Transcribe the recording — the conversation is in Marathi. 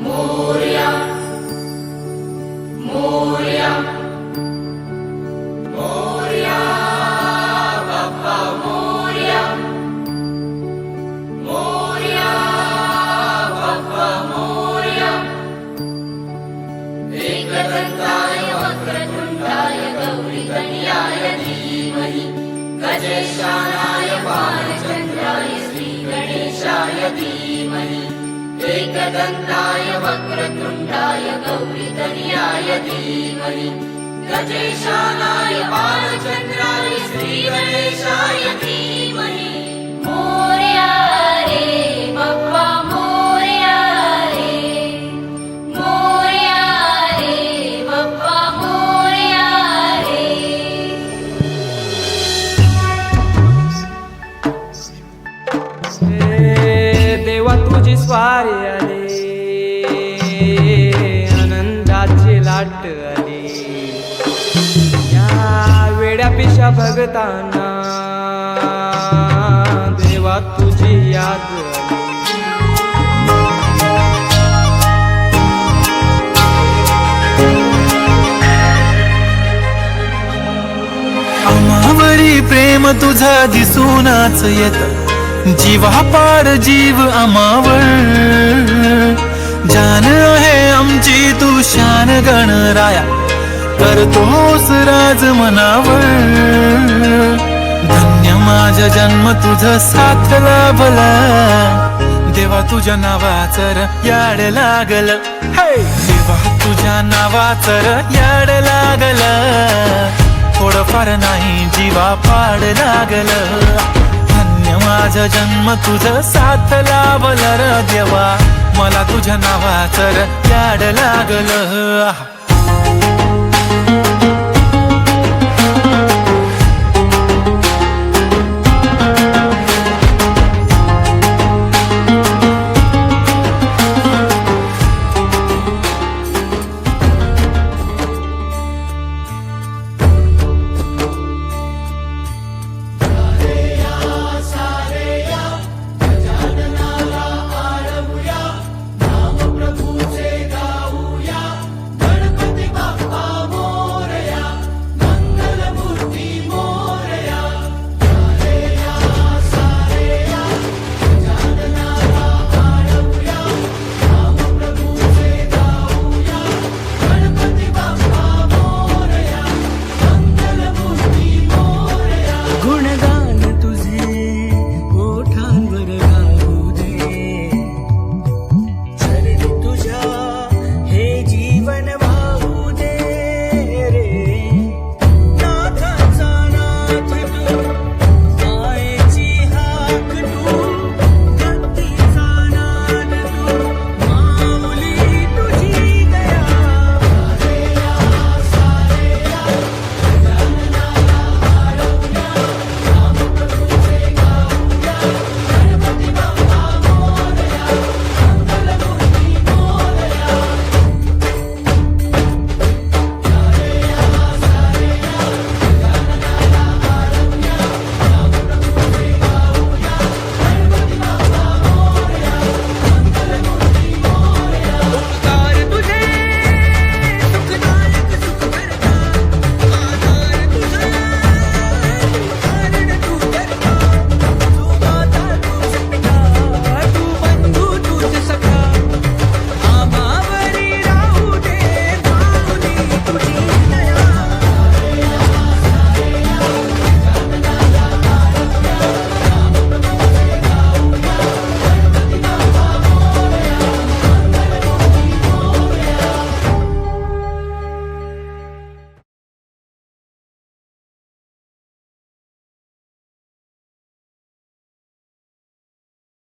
मोरया मोरया मोरया बाप्पा मोरया मोरया बाप्पा मोरया एकदंताय वक्रतुंडाय गौरीतनयाय धीमहि गजेशानाय बालचंद्राय श्रीगणेशाय धीमहि एकदंताय वक्रतुंडाय गौरीतनयाय धीमहि गजेशानाय बालचंद्राय श्रीगणेशाय धीमहि मोरया रे बाप्पा मोरया रे बाप्पा मोरया रे। देवा तुझी स्वारी आली, आनंदाची लाट आली, या वेड्या पिशा भगतांना देवा तुझी याद आली। आम्हावरी प्रेम तुझा दिसूनच येत, जीवा पाड जीव आम्हावर, जान आहे आमची तू शान गणराया, करतोस राज मनावर। धन्य माझा जन्म तुझ साथ लाभला, देवा तुझ्या नावाचर याड लागल, देवा तुझ्या नावाचर याड लागल, थोडंफार नाही जीवा पाड लागल। माझा जन्म तुझ साथ लाभल र देवा, मला तुझ्या नावाचर याड लागल।